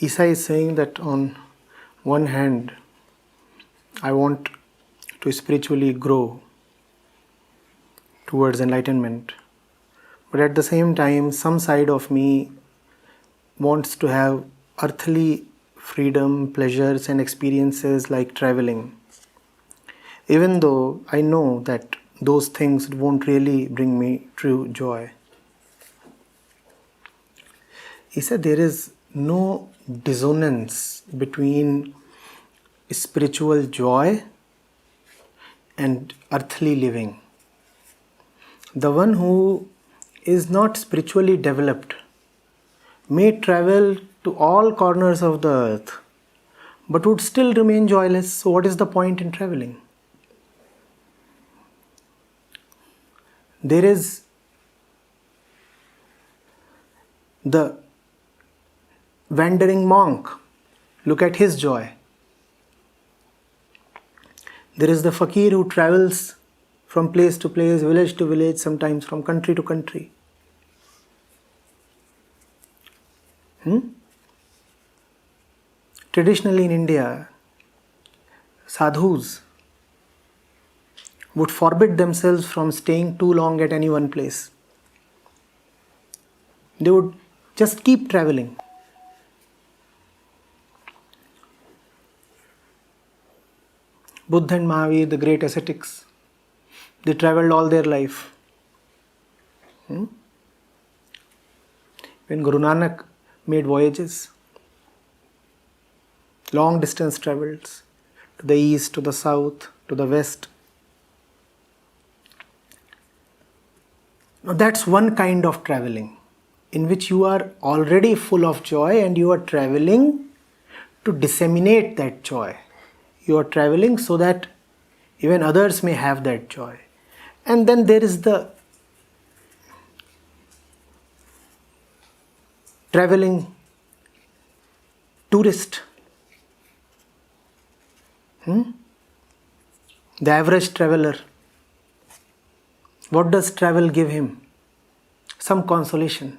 Isa is saying that on one hand, I want to spiritually grow towards enlightenment, but at the same time, some side of me wants to have earthly freedom, pleasures, and experiences like traveling. Even though I know that those things won't really bring me true joy. He said there is no dissonance between spiritual joy and earthly living. The one who is not spiritually developed may travel to all corners of the earth but would still remain joyless. So what is the point in traveling? There is the wandering monk. Look at his joy. There is the fakir who travels from place to place, village to village, sometimes from country to country. Traditionally in India, sadhus would forbid themselves from staying too long at any one place. They would just keep traveling. Buddha and Mahavir, the great ascetics, they traveled all their life. When Guru Nanak made voyages, long distance travels, to the east, to the south, to the west. Now that's one kind of traveling in which you are already full of joy and you are traveling to disseminate that joy. You are traveling so that even others may have that joy. And then there is the traveling tourist. The average traveler. What does travel give him? Some consolation.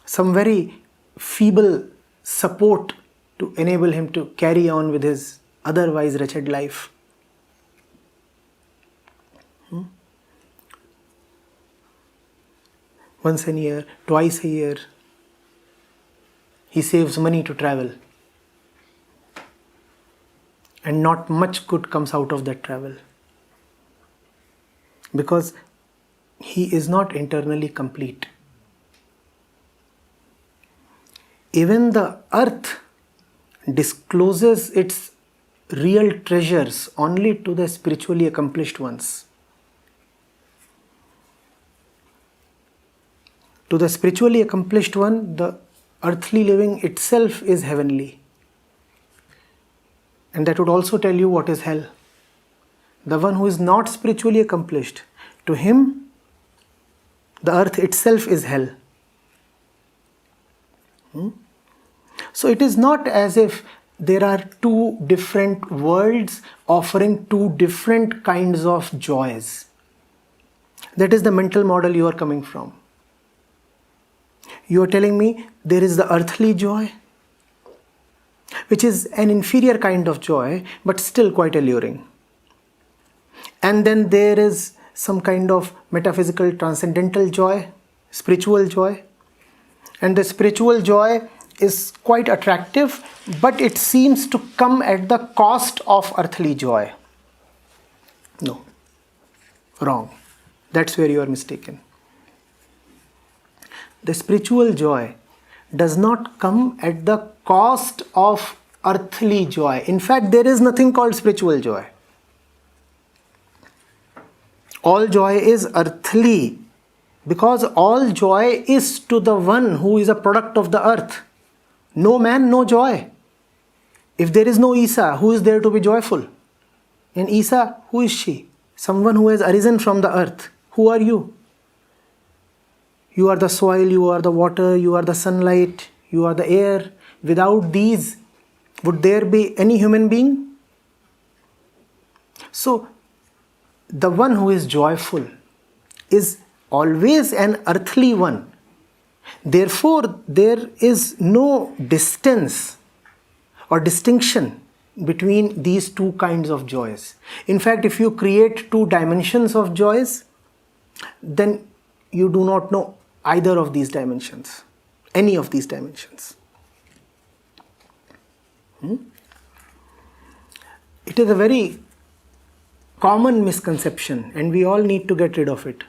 Some very feeble support to enable him to carry on with his otherwise wretched life. Once a year, twice a year, he saves money to travel. And not much good comes out of that travel. Because he is not internally complete. Even the earth discloses its real treasures only to the spiritually accomplished ones. To the spiritually accomplished one, the earthly living itself is heavenly. And that would also tell you what is hell. The one who is not spiritually accomplished, to him, the earth itself is hell. So it is not as if there are two different worlds offering two different kinds of joys. That is the mental model you are coming from. You are telling me there is the earthly joy, which is an inferior kind of joy, but still quite alluring. And then there is some kind of metaphysical, transcendental joy, spiritual joy. And the spiritual joy is quite attractive, but it seems to come at the cost of earthly joy. No, wrong. That's where you are mistaken. The spiritual joy does not come at the cost of earthly joy. In fact, there is nothing called spiritual joy. All joy is earthly, because all joy is to the one who is a product of the earth. No man, no joy. If there is no Isa, who is there to be joyful? And Isa, who is she? Someone who has arisen from the earth. Who are you? You are the soil, you are the water, you are the sunlight, you are the air. Without these, would there be any human being? So, the one who is joyful is always an earthly one. Therefore, there is no distance or distinction between these two kinds of joys. In fact, if you create two dimensions of joys, then you do not know either of these dimensions, any of these dimensions. It is a very common misconception, and we all need to get rid of it.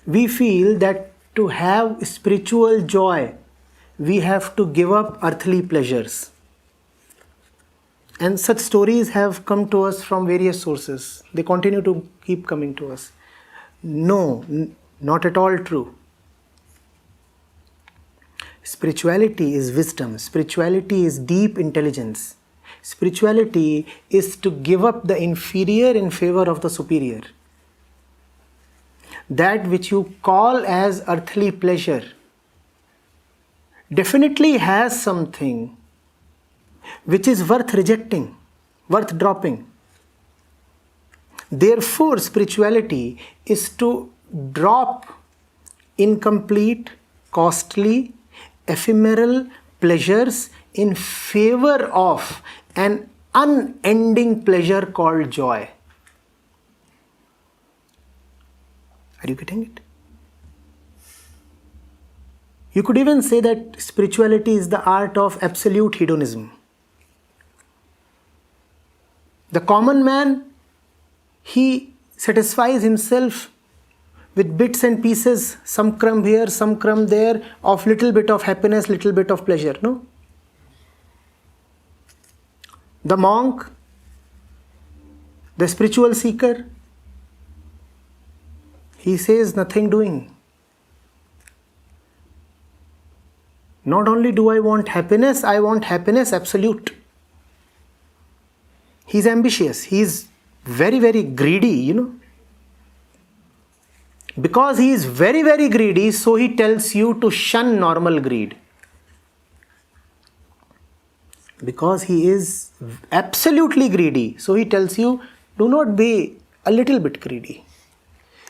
We feel that to have spiritual joy, we have to give up earthly pleasures. And such stories have come to us from various sources. They continue to keep coming to us. No, not at all true. Spirituality is wisdom. Spirituality is deep intelligence. Spirituality is to give up the inferior in favor of the superior. That which you call as earthly pleasure definitely has something which is worth rejecting, worth dropping. Therefore, spirituality is to drop incomplete, costly, ephemeral pleasures in favor of an unending pleasure called joy. Are you getting it? You could even say that spirituality is the art of absolute hedonism. The common man, he satisfies himself with bits and pieces, some crumb here, some crumb there, of little bit of happiness, little bit of pleasure, no? The monk, the spiritual seeker, he says nothing doing. Not only do I want happiness absolute. He's ambitious, he's very, very greedy, you know. Because he is very, very greedy, so he tells you to shun normal greed. Because he is absolutely greedy, so he tells you, do not be a little bit greedy.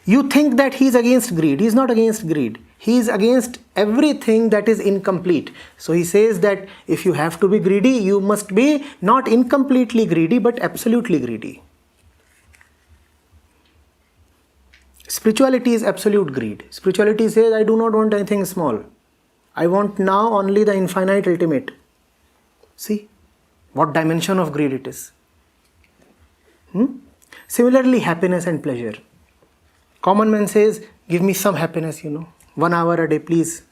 You think that he is against greed. He is not against greed. He is against everything that is incomplete. So he says that if you have to be greedy, you must be not incompletely greedy, but absolutely greedy. Spirituality is absolute greed. Spirituality says, I do not want anything small. I want now only the infinite ultimate. See what dimension of greed it is. Similarly, happiness and pleasure. Common man says, give me some happiness, 1 hour a day, please.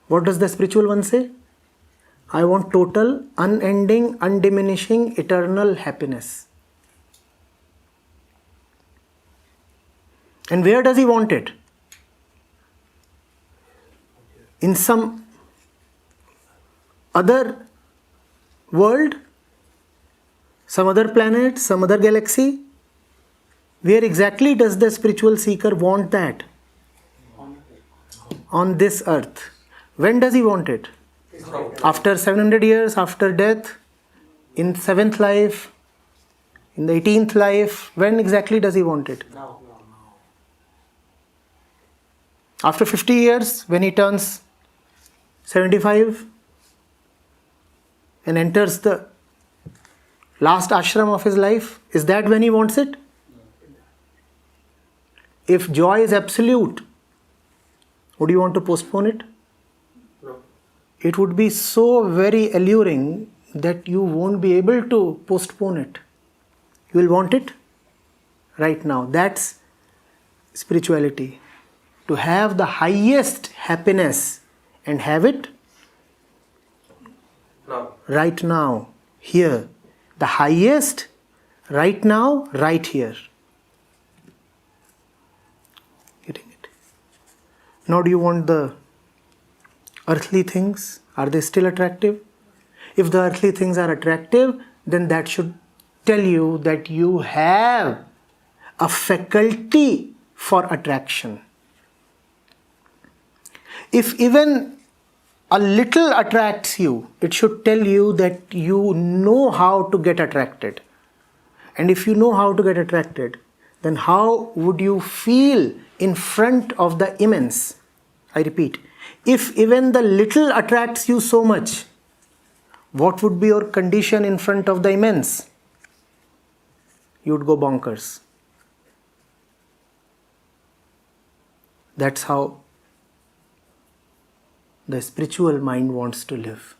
What does the spiritual one say? I want total, unending, undiminishing, eternal happiness. And where does he want it? In some other world, some other planet, some other galaxy? Where exactly does the spiritual seeker want that? On this earth. When does he want it? After 700 years, after death, in 7th life, in the 18th life. When exactly does he want it? After 50 years, when he turns 75 and enters the last ashram of his life, is that when he wants it? If joy is absolute, would you want to postpone it? No. It would be so very alluring that you won't be able to postpone it. You will want it right now. That's spirituality. To have the highest happiness and have it No. right now, here. The highest right now, right here. Getting it? Now do you want the earthly things? Are they still attractive? If the earthly things are attractive, then that should tell you that you have a faculty for attraction. If even a little attracts you, it should tell you that you know how to get attracted. And if you know how to get attracted, then how would you feel in front of the immense, I repeat, if even the little attracts you so much, what would be your condition in front of the immense? You would go bonkers. That's how the spiritual mind wants to live,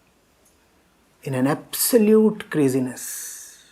in an absolute craziness.